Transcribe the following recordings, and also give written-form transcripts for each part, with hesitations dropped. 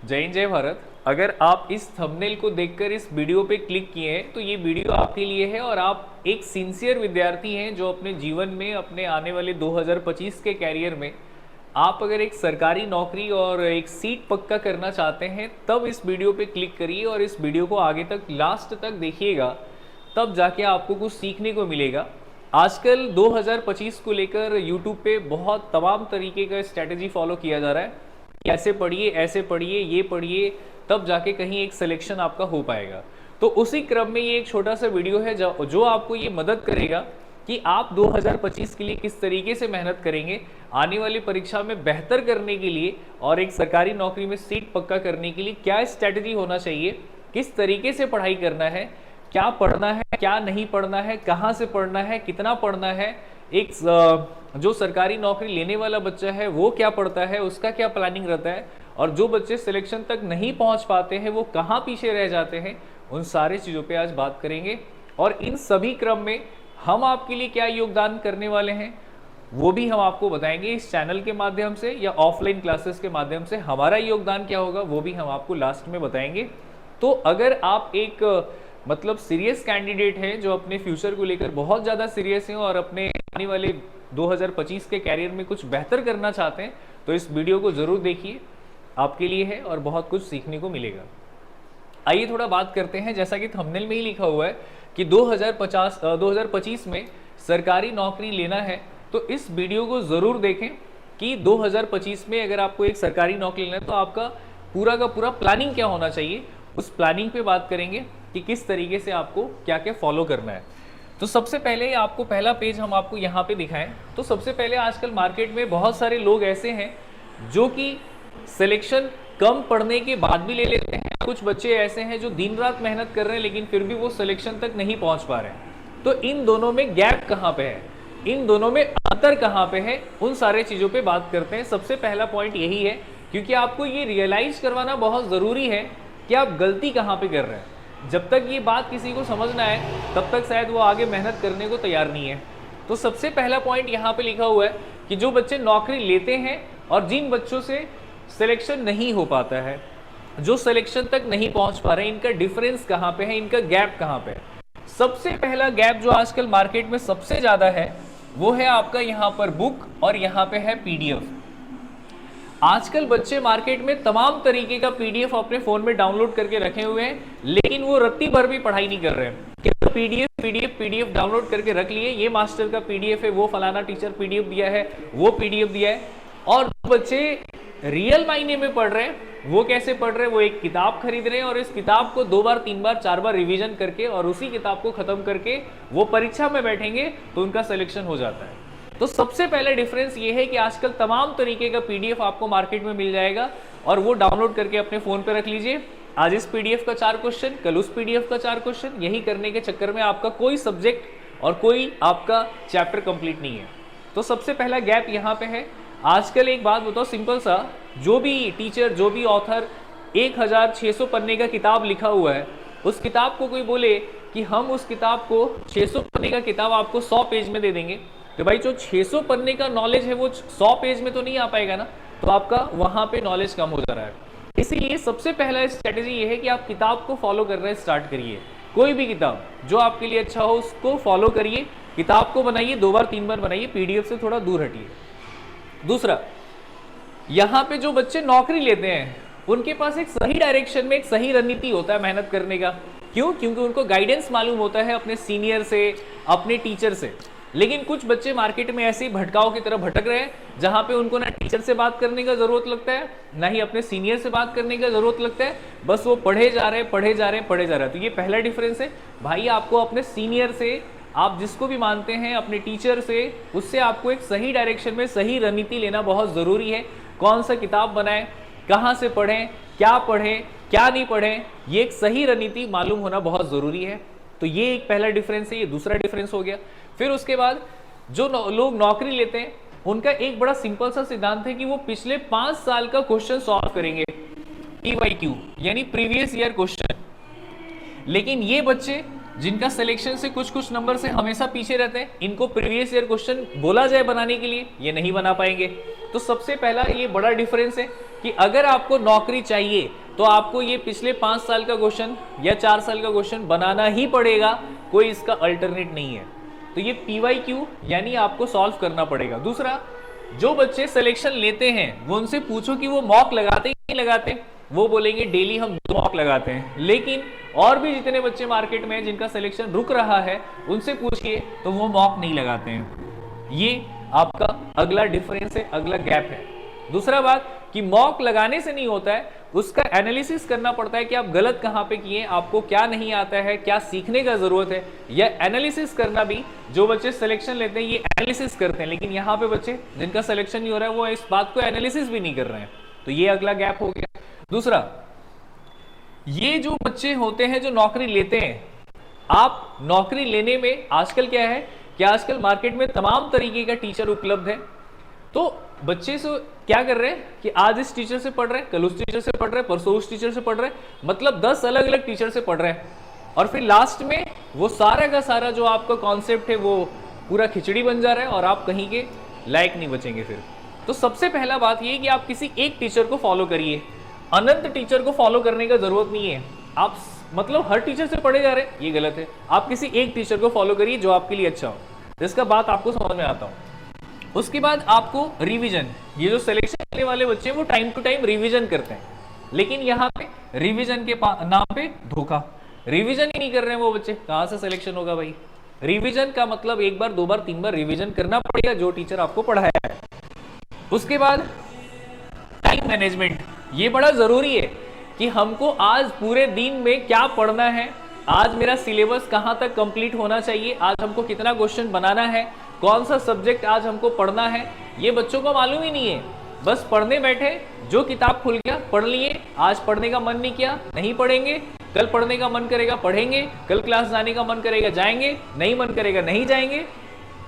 जय हिंद जय भारत। अगर आप इस थंबनेल को देखकर इस वीडियो पे क्लिक किए हैं तो ये वीडियो आपके लिए है और आप एक सिंसियर विद्यार्थी हैं जो अपने जीवन में अपने आने वाले 2025 के कैरियर में आप अगर एक सरकारी नौकरी और एक सीट पक्का करना चाहते हैं तब इस वीडियो पे क्लिक करिए और इस वीडियो को आगे तक लास्ट तक देखिएगा, तब जाके आपको कुछ सीखने को मिलेगा। आजकल 2025 को लेकर यूट्यूब पे बहुत तमाम तरीके का स्ट्रैटेजी फॉलो किया जा रहा है। ऐसे पढ़िए, ऐसे पढ़िए, ये पढ़िए, तब जाके कहीं एक सिलेक्शन आपका हो पाएगा। तो उसी क्रम में ये एक छोटा सा वीडियो है जो आपको ये मदद करेगा कि आप 2025 के लिए किस तरीके से मेहनत करेंगे, आने वाली परीक्षा में बेहतर करने के लिए और एक सरकारी नौकरी में सीट पक्का करने के लिए क्या स्ट्रैटेजी होना चाहिए, किस तरीके से पढ़ाई करना है, क्या पढ़ना है, क्या नहीं पढ़ना है, कहाँ से पढ़ना है, कितना पढ़ना है, एक जो सरकारी नौकरी लेने वाला बच्चा है वो क्या पढ़ता है, उसका क्या प्लानिंग रहता है, और जो बच्चे सिलेक्शन तक नहीं पहुंच पाते हैं वो कहाँ पीछे रह जाते हैं, उन सारी चीज़ों पे आज बात करेंगे। और इन सभी क्रम में हम आपके लिए क्या योगदान करने वाले हैं वो भी हम आपको बताएंगे इस चैनल के माध्यम से या ऑफलाइन क्लासेस के माध्यम से। हमारा योगदान क्या होगा वो भी हम आपको लास्ट में बताएंगे। तो अगर आप एक मतलब सीरियस कैंडिडेट हैं जो अपने फ्यूचर को लेकर बहुत ज़्यादा सीरियस हैं और अपने आने वाले 2025 के कैरियर में कुछ बेहतर करना चाहते हैं तो इस वीडियो को ज़रूर देखिए, आपके लिए है और बहुत कुछ सीखने को मिलेगा। आइए थोड़ा बात करते हैं। जैसा कि थंबनेल में ही लिखा हुआ है कि 2025 में सरकारी नौकरी लेना है तो इस वीडियो को ज़रूर देखें कि 2025 में अगर आपको एक सरकारी नौकरी लेना है तो आपका पूरा का पूरा प्लानिंग क्या होना चाहिए, उस प्लानिंग पे बात करेंगे कि किस तरीके से आपको क्या क्या फॉलो करना है। तो सबसे पहले आपको पहला पेज हम आपको यहाँ पे दिखाएं तो सबसे पहले आजकल मार्केट में बहुत सारे लोग ऐसे हैं जो कि सिलेक्शन कम पढ़ने के बाद भी ले लेते हैं। कुछ बच्चे ऐसे हैं जो दिन रात मेहनत कर रहे हैं लेकिन फिर भी वो सिलेक्शन तक नहीं पहुंच पा रहे हैं। तो इन दोनों में गैप कहाँ पे है, इन दोनों में अंतर कहाँ पे है, उन सारे चीज़ों पे बात करते हैं। सबसे पहला पॉइंट यही है क्योंकि आपको ये रियलाइज करवाना बहुत ज़रूरी है कि आप गलती कहाँ पे कर रहे हैं। जब तक ये बात किसी को समझना है तब तक शायद वो आगे मेहनत करने को तैयार नहीं है। तो सबसे पहला पॉइंट यहाँ पे लिखा हुआ है कि जो बच्चे नौकरी लेते हैं और जिन बच्चों से सिलेक्शन नहीं हो पाता है, जो सिलेक्शन तक नहीं पहुंच पा रहे हैं, इनका डिफरेंस कहाँ पे है, इनका गैप कहाँ पे है। सबसे पहला गैप जो आजकल मार्केट में सबसे ज़्यादा है वो है आपका यहाँ पर बुक और यहाँ पे है पीडीएफ। आजकल बच्चे मार्केट में तमाम तरीके का पीडीएफ अपने फ़ोन में डाउनलोड करके रखे हुए हैं लेकिन वो रत्ती भर भी पढ़ाई नहीं कर रहे हैं। कि पीडीएफ डाउनलोड करके रख लिए, ये मास्टर का पीडीएफ है, वो फलाना टीचर पीडीएफ दिया है, वो पीडीएफ दिया है। और बच्चे रियल मायने में पढ़ रहे हैं वो कैसे पढ़ रहे हैं, वो एक किताब खरीद रहे हैं और इस किताब को 2 बार 3 बार 4 बार रिवीजन करके और उसी किताब को खत्म करके वो परीक्षा में बैठेंगे तो उनका सिलेक्शन हो जाता है। तो सबसे पहला डिफरेंस ये है कि आजकल तमाम तरीके का पीडीएफ आपको मार्केट में मिल जाएगा और वो डाउनलोड करके अपने फ़ोन पे रख लीजिए। आज इस पीडीएफ का 4 क्वेश्चन, कल उस पीडीएफ का 4 क्वेश्चन, यही करने के चक्कर में आपका कोई सब्जेक्ट और कोई आपका चैप्टर कंप्लीट नहीं है। तो सबसे पहला गैप यहाँ पे है। आजकल एक बात बताओ सिंपल सा, जो भी टीचर, जो भी ऑथर 1600 पन्ने का किताब लिखा हुआ है, उस किताब को कोई बोले कि हम उस किताब को 600 पन्ने का किताब आपको 100 पेज में दे देंगे, तो भाई जो 600 पन्ने का नॉलेज है वो 100 पेज में तो नहीं आ पाएगा ना, तो आपका वहाँ पे नॉलेज कम हो जा रहा है। इसीलिए सबसे पहला स्ट्रेटेजी ये है कि आप किताब को फॉलो करना स्टार्ट करिए। कोई भी किताब जो आपके लिए अच्छा हो उसको फॉलो करिए, किताब को बनाइए, 2 बार 3 बार बनाइए, पीडीएफ से थोड़ा दूर हटिए। दूसरा, यहाँ पे जो बच्चे नौकरी लेते हैं उनके पास एक सही डायरेक्शन में एक सही रणनीति होता है मेहनत करने का। क्यों? क्योंकि उनको गाइडेंस मालूम होता है अपने सीनियर से, अपने टीचर से। लेकिन कुछ बच्चे मार्केट में ऐसे ही भटकाओं की तरह भटक रहे हैं जहाँ पे उनको ना टीचर से बात करने का जरूरत लगता है, ना ही अपने सीनियर से बात करने का जरूरत लगता है, बस वो पढ़े जा रहे हैं। तो ये पहला डिफरेंस है भाई। आपको अपने सीनियर से, आप जिसको भी मानते हैं, अपने टीचर से, उससे आपको एक सही डायरेक्शन में सही रणनीति लेना बहुत ज़रूरी है। कौन सा किताब बनाएं, कहाँ से पढ़ें, क्या नहीं पढ़ें, ये एक सही रणनीति मालूम होना बहुत ज़रूरी है। तो ये एक पहला डिफरेंस है, ये दूसरा डिफरेंस हो गया। फिर उसके बाद जो लोग नौकरी लेते हैं उनका एक बड़ा सिंपल सा सिद्धांत है कि वो पिछले 5 साल का क्वेश्चन सॉल्व करेंगे, PYQ यानी प्रीवियस ईयर क्वेश्चन। लेकिन ये बच्चे जिनका सिलेक्शन से कुछ कुछ नंबर से हमेशा पीछे रहते हैं, इनको प्रीवियस ईयर क्वेश्चन बोला जाए बनाने के लिए, ये नहीं बना पाएंगे। तो सबसे पहला ये बड़ा डिफरेंस है कि अगर आपको नौकरी चाहिए तो आपको ये पिछले 5 साल का क्वेश्चन या 4 साल का क्वेश्चन बनाना ही पड़ेगा, कोई इसका अल्टरनेट नहीं है। तो ये PYQ यानी आपको सॉल्व करना पड़ेगा। दूसरा, जो बच्चे सिलेक्शन लेते हैं वो उनसे पूछो कि वो मॉक लगाते ही नहीं लगाते, वो बोलेंगे डेली हम 2 मॉक लगाते हैं। लेकिन और भी जितने बच्चे मार्केट में जिनका सिलेक्शन रुक रहा है उनसे पूछिए तो वो मॉक नहीं लगाते हैं। ये आपका अगला डिफरेंस है, अगला गैप है। दूसरा बात कि मॉक लगाने से नहीं होता है, उसका एनालिसिस करना पड़ता है कि आप गलत कहां पे किए, आपको क्या नहीं आता है, क्या सीखने का जरूरत है। यह एनालिसिस करना भी जो बच्चे सिलेक्शन लेते हैं ये एनालिसिस करते हैं, लेकिन यहाँ पे बच्चे जिनका सिलेक्शन नहीं हो रहा है वो इस बात को एनालिसिस भी नहीं कर रहे हैं। तो ये अगला गैप हो गया। दूसरा, ये जो बच्चे होते हैं जो नौकरी लेते हैं, आप नौकरी लेने में आजकल क्या है कि आजकल मार्केट में तमाम तरीके का टीचर उपलब्ध है। तो बच्चे से क्या कर रहे हैं कि आज इस टीचर से पढ़ रहे हैं, कल उस टीचर से पढ़ रहे हैं, परसों उस टीचर से पढ़ रहे हैं, मतलब 10 अलग अलग टीचर से पढ़ रहे हैं। और फिर लास्ट में वो सारा का सारा जो आपका कॉन्सेप्ट है वो पूरा खिचड़ी बन जा रहा है और आप कहीं के लायक नहीं बचेंगे फिर। तो सबसे पहला बात ये कि आप किसी एक टीचर को फॉलो करिए, अनंत टीचर को फॉलो करने का जरूरत नहीं है। आप मतलब हर टीचर से पढ़े जा रहे हैं, ये गलत है। आप किसी एक टीचर को फॉलो करिए जो आपके लिए अच्छा हो, जिसका बात आपको समझ में आता हो। उसके बाद आपको रिवीजन, ये जो सिलेक्शन करने वाले बच्चे हैं वो टाइम टू टाइम रिवीजन करते हैं, लेकिन यहाँ पे रिवीजन के नाम पे धोखा, रिवीजन ही नहीं कर रहे हैं वो बच्चे, कहां से सिलेक्शन होगा भाई। रिवीजन का मतलब 1 बार 2 बार 3 बार रिवीजन करना पड़ेगा जो टीचर आपको पढ़ाया है। उसके बाद टाइम मैनेजमेंट, ये बड़ा जरूरी है कि हमको आज पूरे दिन में क्या पढ़ना है, आज मेरा सिलेबस कहां तक कंप्लीट होना चाहिए, आज हमको कितना क्वेश्चन बनाना है, कौन सा सब्जेक्ट आज हमको पढ़ना है, ये बच्चों को मालूम ही नहीं है। बस पढ़ने बैठे, जो किताब खुल गया पढ़ लिए, आज पढ़ने का मन नहीं किया नहीं पढ़ेंगे, कल पढ़ने का मन करेगा पढ़ेंगे, कल क्लास जाने का मन करेगा जाएंगे, नहीं मन करेगा नहीं जाएंगे,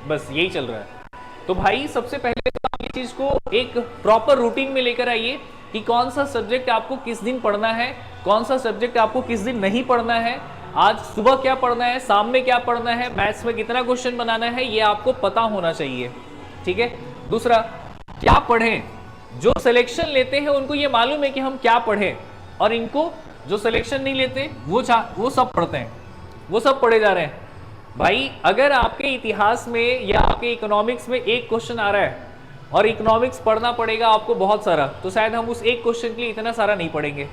बस यही चल रहा है। तो भाई सबसे पहले तो आप ये चीज को एक प्रॉपर रूटीन में लेकर आइए कि कौन सा सब्जेक्ट आपको किस दिन पढ़ना है, कौन सा सब्जेक्ट आपको किस दिन नहीं पढ़ना है, आज सुबह क्या पढ़ना है, शाम में क्या पढ़ना है, मैथ्स में कितना क्वेश्चन बनाना है, ये आपको पता होना चाहिए। ठीक है। दूसरा, क्या पढ़ें, जो सिलेक्शन लेते हैं उनको ये मालूम है कि हम क्या पढ़ें, और इनको जो सिलेक्शन नहीं लेते वो सब पढ़ते हैं, वो सब पढ़े जा रहे हैं। भाई अगर आपके इतिहास में या आपके इकोनॉमिक्स में एक क्वेश्चन आ रहा है और इकोनॉमिक्स पढ़ना पड़ेगा आपको बहुत सारा, तो शायद हम उस एक क्वेश्चन के लिए इतना सारा नहीं पढ़ेंगे।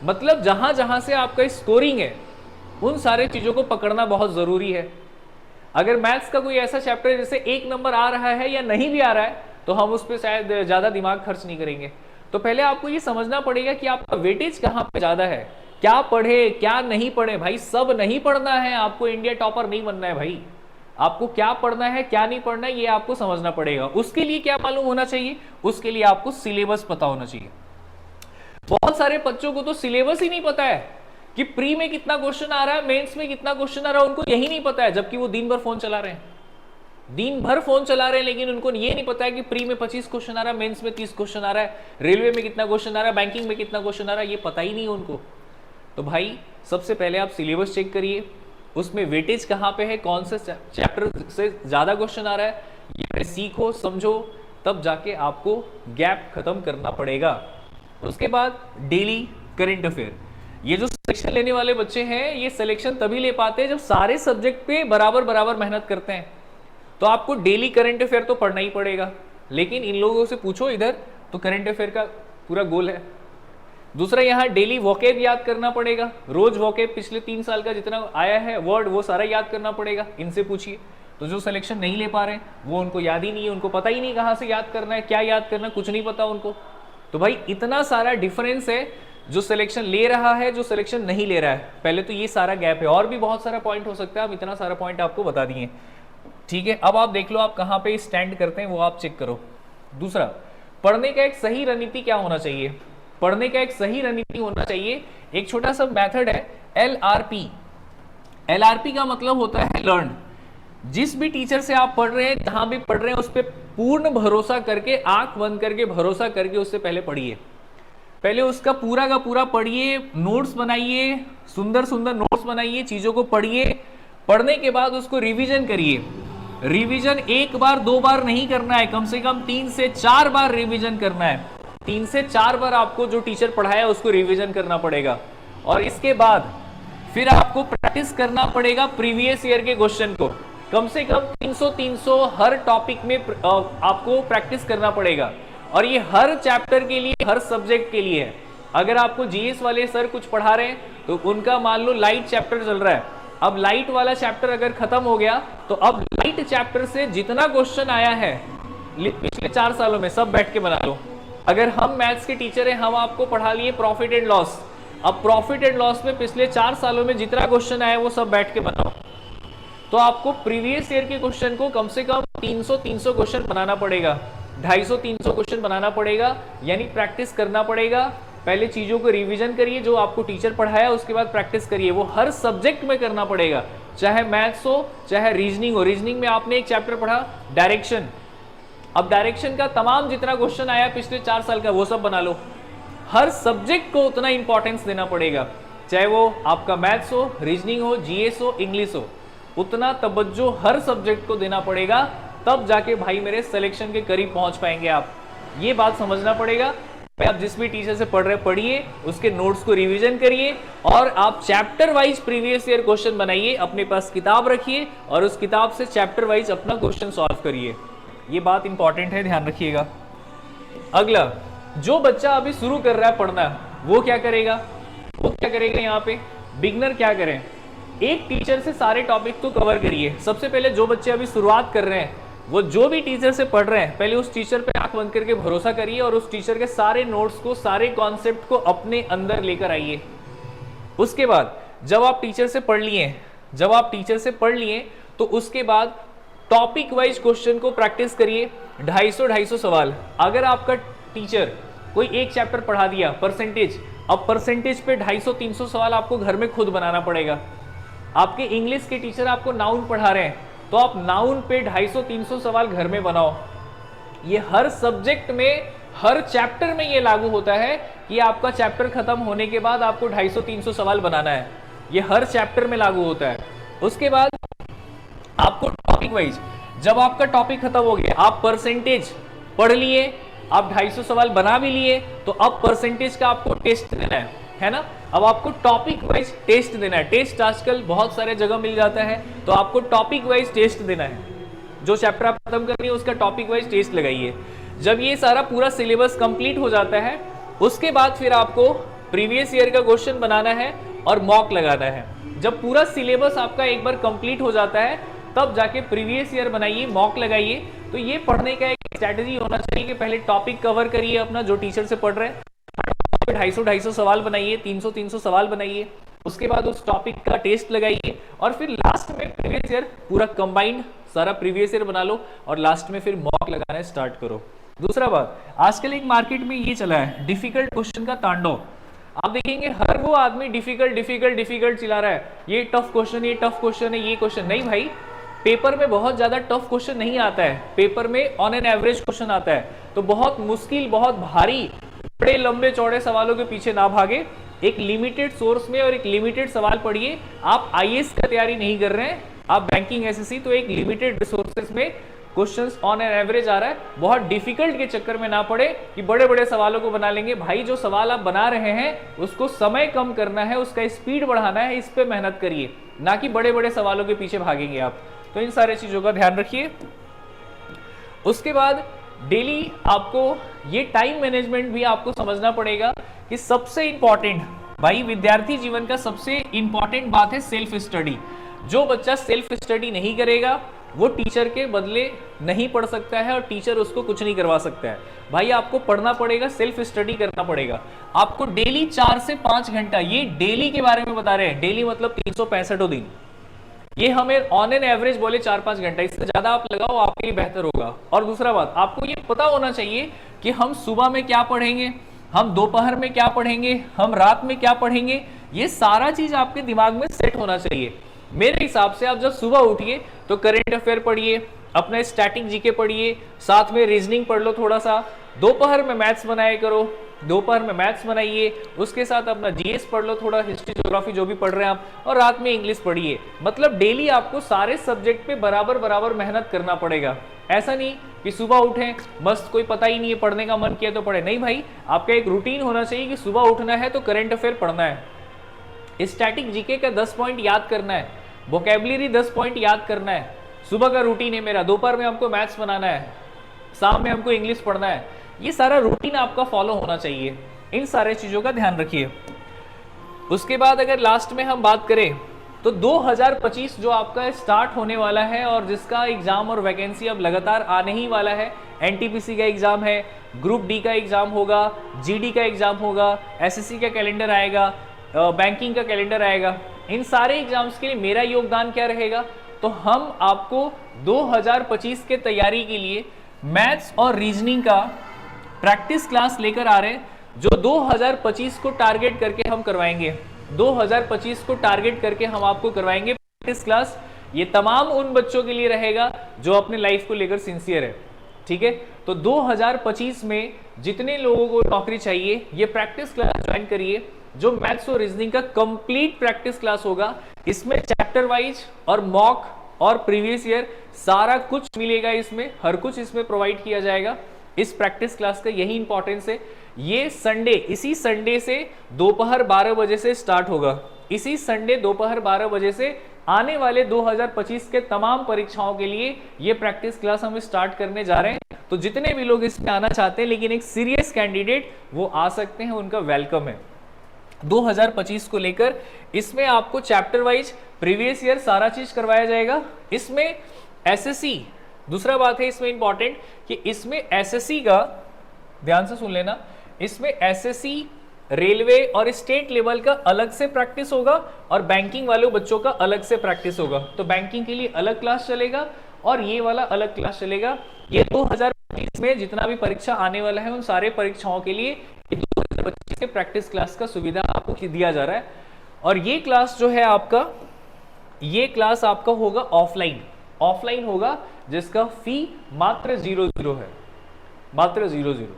मतलब जहां जहां से आपका स्कोरिंग है उन सारे चीजों को पकड़ना बहुत जरूरी है। अगर मैथ्स का कोई ऐसा चैप्टर जैसे 1 नंबर आ रहा है या नहीं भी आ रहा है तो हम उस पर शायद ज्यादा दिमाग खर्च नहीं करेंगे। तो पहले आपको ये समझना पड़ेगा कि आपका वेटेज कहाँ पे ज्यादा है, क्या पढ़े क्या नहीं पढ़े। भाई सब नहीं पढ़ना है, आपको इंडिया टॉपर नहीं बनना है भाई, आपको क्या पढ़ना है क्या नहीं पढ़ना है ये आपको समझना पड़ेगा। उसके लिए क्या मालूम होना चाहिए, उसके लिए आपको सिलेबस पता होना चाहिए। बहुत सारे बच्चों को तो सिलेबस ही नहीं पता है कि प्री में कितना क्वेश्चन आ रहा है, मेंस में कितना क्वेश्चन आ रहा है, उनको यही नहीं पता है, जबकि वो दिन भर फोन चला रहे हैं, दिन भर फोन चला रहे हैं, लेकिन उनको ये नहीं पता है कि प्री में 25 क्वेश्चन आ रहा है, मेंस में 30 क्वेश्चन आ रहा है, रेलवे में कितना क्वेश्चन आ रहा है, बैंकिंग में कितना क्वेश्चन आ रहा है, ये पता ही नहीं है उनको। तो भाई सबसे पहले आप सिलेबस चेक करिए, उसमें वेटेज कहाँ पे है, कौन से चैप्टर से ज्यादा क्वेश्चन आ रहा है, ये सीखो समझो, तब जाके आपको गैप खत्म करना पड़ेगा। उसके बाद डेली करंट अफेयर, ये जो सिलेक्शन लेने वाले बच्चे हैं ये सिलेक्शन तभी ले पाते हैं जब सारे सब्जेक्ट पे बराबर बराबर मेहनत करते हैं। तो आपको डेली करंट अफेयर तो पढ़ना ही पड़ेगा, लेकिन इन लोगों से पूछो इधर तो करंट अफेयर का पूरा गोल है। दूसरा, यहाँ डेली वोकेब याद करना पड़ेगा, रोज वोकेब पिछले 3 साल का जितना आया है वर्ड वो सारा याद करना पड़ेगा, इनसे पूछिए। तो जो सिलेक्शन नहीं ले पा रहे हैं वो उनको याद ही नहीं है, उनको पता ही नहीं कहाँ से याद करना है, क्या याद करना है, कुछ नहीं पता उनको। तो भाई इतना सारा डिफरेंस है, जो सिलेक्शन ले रहा है जो सिलेक्शन नहीं ले रहा है। पहले तो ये सारा गैप है, और भी बहुत सारा पॉइंट हो सकता है, अब इतना सारा पॉइंट आपको बता दिए। ठीक है, अब आप देख लो आप कहाँ पे स्टैंड करते हैं वो आप चेक करो। दूसरा, पढ़ने का एक सही रणनीति क्या होना चाहिए, पढ़ने का एक सही रणनीति होना चाहिए। एक छोटा सा मेथड है LRP। LRP का मतलब होता है लर्न। जिस भी टीचर से आप पढ़ रहे हैं, जहां भी पढ़ रहे हैं, उस पर पूर्ण भरोसा करके, आंख बंद करके भरोसा करके उससे पहले पढ़िए। पहले उसका पूरा का पूरा पढ़िए, नोट्स बनाइए, सुंदर सुंदर नोट्स बनाइए, चीजों को पढ़िए, पढ़ने के बाद उसको रिवीजन करिए। रिवीजन एक बार दो बार नहीं करना है, कम से कम 3 से 4 बार रिवीजन करना है। 3 से 4 बार आपको जो टीचर पढ़ाया उसको रिवीजन करना पड़ेगा। और इसके बाद फिर आपको प्रैक्टिस करना पड़ेगा प्रीवियस ईयर के क्वेश्चन को। कम से कम 300 हर टॉपिक में आपको प्रैक्टिस करना पड़ेगा। और ये हर चैप्टर के लिए, हर सब्जेक्ट के लिए है। अगर आपको जीएस वाले सर कुछ पढ़ा रहे हैं तो उनका मान लो लाइट चैप्टर चल रहा है, अब लाइट वाला चैप्टर अगर खत्म हो गया तो अब लाइट चैप्टर से जितना क्वेश्चन आया है पिछले 4 सालों में सब बैठ के बना लो। अगर हम मैथ्स के टीचर हैं, हम आपको पढ़ा लिए प्रॉफिट एंड लॉस, अब प्रॉफिट एंड लॉस में पिछले 4 सालों में जितना क्वेश्चन आया वो सब बैठ के बनाओ। तो आपको प्रीवियस ईयर के क्वेश्चन को कम से कम 300 क्वेश्चन बनाना पड़ेगा, 250-300 क्वेश्चन बनाना पड़ेगा, यानी प्रैक्टिस करना पड़ेगा। पहले चीजों को रिवीजन करिए जो आपको टीचर पढ़ाया, उसके बाद प्रैक्टिस करिए। वो हर सब्जेक्ट में करना पड़ेगा, चाहे मैथ्स हो चाहे रीजनिंग हो। रीजनिंग में आपने एक चैप्टर पढ़ा डायरेक्शन, अब डायरेक्शन का तमाम जितना क्वेश्चन आया पिछले 4 साल का वो सब बना लो। हर सब्जेक्ट को उतना इंपॉर्टेंस देना पड़ेगा, चाहे वो आपका मैथ्स हो, रीजनिंग हो, जीएस हो, इंग्लिश हो, उतना तवज्जो हर सब्जेक्ट को देना पड़ेगा। तब जाके भाई मेरे सिलेक्शन के करीब पहुंच पाएंगे आप। ये बात समझना पड़ेगा। आप जिस भी टीचर से पढ़ रहे पढ़िए, उसके नोट्स को रिवीजन करिए और आप chapter wise previous year question बनाइए। अपने पास किताब रखिए और उस किताब से चैप्टर वाइज अपना क्वेश्चन सॉल्व करिए। ये बात इंपॉर्टेंट है, ध्यान रखिएगा। अगला, जो बच्चा अभी शुरू कर रहा है पढ़ना, वो क्या करेगा? यहाँ पे बिगनर क्या करें? एक टीचर से सारे टॉपिक को कवर करिए। सबसे पहले जो बच्चे अभी शुरुआत कर रहे हैं, वो जो भी टीचर से पढ़ रहे हैं, पहले उस टीचर पे आंख बंद करके भरोसा करिए और उस टीचर के सारे नोट्स को, सारे कॉन्सेप्ट को अपने अंदर लेकर आइए। उसके बाद जब आप टीचर से पढ़ लिए तो उसके बाद टॉपिक वाइज क्वेश्चन को प्रैक्टिस करिए। 250 सवाल। अगर आपका टीचर कोई एक चैप्टर पढ़ा दिया परसेंटेज, अब परसेंटेज पे 250-300 सवाल आपको घर में खुद बनाना पड़ेगा। आपके इंग्लिश के टीचर आपको नाउन पढ़ा रहे हैं तो आप नाउन पे 250-300 सवाल घर में बनाओ। ये हर सब्जेक्ट में, हर चैप्टर में ये लागू होता है कि आपका चैप्टर खत्म होने के बाद आपको 250-300 सवाल बनाना है। ये हर चैप्टर में लागू होता है। उसके बाद आपको टॉपिक वाइज, जब आपका टॉपिक खत्म हो गया, आप परसेंटेज पढ़ लिए, आप 250 सवाल बना भी लिए, तो अब परसेंटेज का आपको टेस्ट देना है ना। अब आपको टॉपिक वाइज टेस्ट देना है। टेस्ट आजकल बहुत सारे जगह मिल जाता है, तो आपको टॉपिक वाइज टेस्ट देना है। जो चैप्टर आप खत्म कर रही है उसका टॉपिक वाइज टेस्ट लगाइए। जब ये सारा पूरा सिलेबस कंप्लीट हो जाता है, उसके बाद फिर आपको प्रीवियस ईयर का क्वेश्चन बनाना है और मॉक लगाना है। जब पूरा सिलेबस आपका एक बार कंप्लीट हो जाता है, तब जाके प्रीवियस ईयर बनाइए, मॉक लगाइए। तो ये पढ़ने का एक स्ट्रैटेजी होना चाहिए कि पहले टॉपिक कवर करिए अपना, जो टीचर से पढ़ रहे हैं, 250 सवाल बनाइए, 300 सवाल बनाइए। उसके बाद उस टॉपिक का टेस्ट लगाइए और फिर लास्ट में प्रीवियस ईयर पूरा कंबाइंड सारा प्रीवियस ईयर बना लो और लास्ट में फिर मॉक लगाना स्टार्ट करो। दूसरा बात, आजकल एक मार्केट में ये चला है डिफिकल्ट क्वेश्चन का तांडव। आप देखेंगे हर वो आदमी डिफिकल्ट चिल्ला रहा है, ये टफ क्वेश्चन, ये टफ क्वेश्चन है, ये क्वेश्चन नहीं। भाई पेपर में बहुत ज्यादा टफ क्वेश्चन नहीं आता है, पेपर में ऑन एन एवरेज क्वेश्चन आता है। तो बहुत मुश्किल, बहुत भारी, बड़े लंबे चौड़े सवालों के पीछे ना भागे। एक लिमिटेड सोर्स में और एक लिमिटेड सवाल पढ़िए। आप आईएएस का तैयारी नहीं कर रहे हैं, आप बैंकिंग एसएससी, तो एक लिमिटेड रिसोर्सेज में क्वेश्चंस ऑन एन एवरेज आ रहा है। बहुत डिफिकल्ट के चक्कर में ना पड़े कि बड़े बड़े सवालों को बना लेंगे। भाई जो सवाल आप बना रहे हैं उसको समय कम करना है, उसका स्पीड बढ़ाना है, इस पे मेहनत करिए, ना कि बड़े बड़े सवालों के पीछे भागेंगे आप। तो इन सारे चीजों का ध्यान रखिए। उसके बाद डेली आपको ये टाइम मैनेजमेंट भी आपको समझना पड़ेगा कि सबसे इंपॉर्टेंट, भाई विद्यार्थी जीवन का सबसे इंपॉर्टेंट बात है सेल्फ स्टडी। जो बच्चा सेल्फ स्टडी नहीं करेगा वो टीचर के बदले नहीं पढ़ सकता है और टीचर उसको कुछ नहीं करवा सकता है। भाई आपको पढ़ना पड़ेगा, सेल्फ स्टडी करना पड़ेगा। आपको डेली 4 से 5 घंटा, ये डेली के बारे में बता रहे हैं, डेली मतलब 365 दिन। ये हमें ऑन एन एवरेज बोले 4-5 घंटा, इससे ज्यादा आप लगाओ आपके लिए बेहतर होगा। और दूसरा बात, आपको ये पता होना चाहिए कि हम सुबह में क्या पढ़ेंगे, हम दोपहर में क्या पढ़ेंगे, हम रात में क्या पढ़ेंगे। ये सारा चीज आपके दिमाग में सेट होना चाहिए। मेरे हिसाब से आप जब सुबह उठिए तो करेंट अफेयर पढ़िए, अपना स्टैटिक जीके पढ़िए, साथ में रीजनिंग पढ़ लो थोड़ा सा, दोपहर में मैथ्स बनाया करो, दोपहर में मैथ्स बनाइए, उसके साथ अपना जीएस पढ़ लो, थोड़ा हिस्ट्री ज्योग्राफी जो भी पढ़ रहे हैं आप, और रात में इंग्लिश पढ़िए। मतलब डेली आपको सारे सब्जेक्ट पे बराबर बराबर मेहनत करना पड़ेगा। ऐसा नहीं कि सुबह उठें मस्त कोई पता ही नहीं है, पढ़ने का मन किया तो पढ़े, नहीं भाई, आपका एक रूटीन होना चाहिए कि सुबह उठना है तो करंट अफेयर पढ़ना है, स्टैटिक जीके का 10 पॉइंट याद करना है, वोकेबलरी 10 पॉइंट याद करना है। सुबह का रूटीन है मेरा, दोपहर में हमको मैथ्स बनाना है, शाम में हमको इंग्लिश पढ़ना है। ये सारा रूटीन आपका फॉलो होना चाहिए, इन सारे चीजों का ध्यान रखिए। उसके बाद अगर लास्ट में हम बात करें तो 2025 जो आपका स्टार्ट होने वाला है और जिसका एग्जाम और वैकेंसी अब लगातार आने ही वाला है, एनटीपीसी का एग्जाम है, ग्रुप डी का एग्जाम होगा, जीडी का एग्जाम होगा, एसएससी का कैलेंडर आएगा, बैंकिंग का कैलेंडर आएगा। इन सारे एग्जाम्स के लिए मेरा योगदान क्या रहेगा, तो हम आपको 2025 के तैयारी के लिए मैथ्स और रीजनिंग का प्रैक्टिस क्लास लेकर आ रहे हैं, जो 2025 को टारगेट करके हम करवाएंगे। 2025 को टारगेट करके हम आपको करवाएंगे प्रैक्टिस क्लास। ये तमाम उन बच्चों के लिए रहेगा जो अपने लाइफ को लेकर सिंसियर है, ठीक है। तो 2025 में जितने लोगों को नौकरी चाहिए, ये प्रैक्टिस क्लास ज्वाइन करिए, जो मैथ्स और रीजनिंग का कंप्लीट प्रैक्टिस क्लास होगा। इसमें चैप्टर वाइज और मॉक और प्रीवियस ईयर सारा कुछ मिलेगा, इसमें हर कुछ इसमें प्रोवाइड किया जाएगा। इस प्रैक्टिस क्लास का यही इंपॉर्टेंस है। ये संडे, इसी संडे से दोपहर 12 बजे से स्टार्ट होगा। इसी संडे दोपहर 12 बजे से आने वाले 2025 के तमाम परीक्षाओं के लिए ये प्रैक्टिस क्लास हम स्टार्ट करने जा रहे हैं। तो जितने भी लोग इसमें आना चाहते हैं लेकिन एक सीरियस कैंडिडेट, वो आ सकते हैं, उनका वेलकम है 2025 को लेकर। इसमें आपको चैप्टर वाइज प्रीवियस ईयर सारा चीज करवाया जाएगा। इसमें एसएससी, दूसरा बात है इसमें इंपॉर्टेंट कि इसमें एसएससी का, ध्यान से सुन लेना, इसमें एसएससी, रेलवे और स्टेट लेवल का अलग से प्रैक्टिस होगा और बैंकिंग वाले बच्चों का अलग से प्रैक्टिस होगा। तो बैंकिंग के लिए अलग क्लास चलेगा और ये वाला अलग क्लास चलेगा। ये 2025 में जितना भी परीक्षा आने वाला है उन सारे परीक्षाओं के लिए 2025 के प्रैक्टिस क्लास का सुविधा आपको दिया जा रहा है। और ये क्लास जो है आपका, ये क्लास आपका होगा ऑफलाइन होगा, जिसका फी मात्र 00 है, मात्र 00।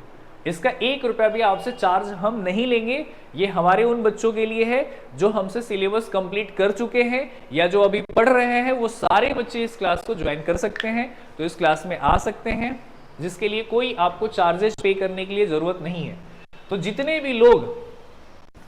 इसका 1 रुपया भी आपसे चार्ज हम नहीं लेंगे। ये हमारे उन बच्चों के लिए है जो हमसे सिलेबस कंप्लीट कर चुके हैं या जो अभी पढ़ रहे हैं, वो सारे बच्चे इस क्लास को ज्वाइन कर सकते हैं। तो इस क्लास में आ सकते हैं, जिसके लिए कोई आपको चार्जेस पे करने के लिए जरूरत नहीं है। तो जितने भी लोग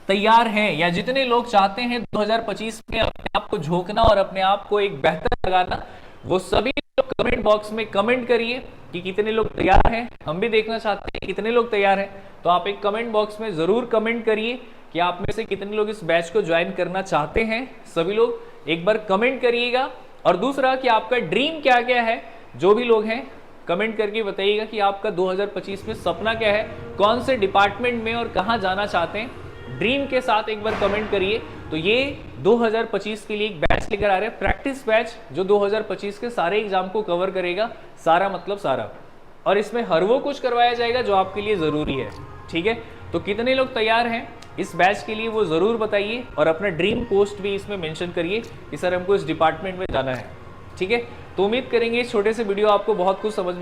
तैयार हैं या जितने लोग चाहते हैं 2025 में अपने आप को झोंकना और अपने आप को एक बेहतर लगाना, वो सभी लोग कमेंट बॉक्स में कमेंट करिए कि कितने लोग तैयार हैं। हम भी देखना चाहते हैं कितने लोग तैयार हैं। तो आप एक कमेंट बॉक्स में जरूर कमेंट करिए कि आप में से कितने लोग इस बैच को ज्वाइन करना चाहते हैं। सभी लोग एक बार कमेंट करिएगा। और दूसरा कि आपका ड्रीम क्या क्या है, जो भी लोग हैं कमेंट करके बताइएगा कि आपका 2025 में सपना क्या है, कौन से डिपार्टमेंट में और कहाँ जाना चाहते हैं। ड्रीम के साथ एक बार कमेंट करिए। तो ये 2025 के लिए एक बैच लेकर आ रहे हैं, प्रैक्टिस बैच, जो 2025 के सारे एग्जाम को कवर करेगा, सारा मतलब सारा। और इसमें हर वो कुछ करवाया जाएगा जो आपके लिए जरूरी है, ठीक है। तो कितने लोग तैयार हैं इस बैच के लिए वो जरूर बताइए और अपना ड्रीम पोस्ट भी इसमें मेंशन करिए कि सर हमको इस डिपार्टमेंट में जाना है, ठीक है। तो उम्मीद करेंगे इस छोटे से वीडियो आपको बहुत कुछ समझ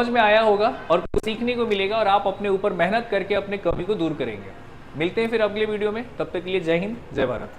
में आया होगा और कुछ सीखने को मिलेगा और आप अपने ऊपर मेहनत करके अपने कमी को दूर करेंगे। मिलते हैं फिर अगले वीडियो में, तब तक के लिए जय हिंद, जय भारत।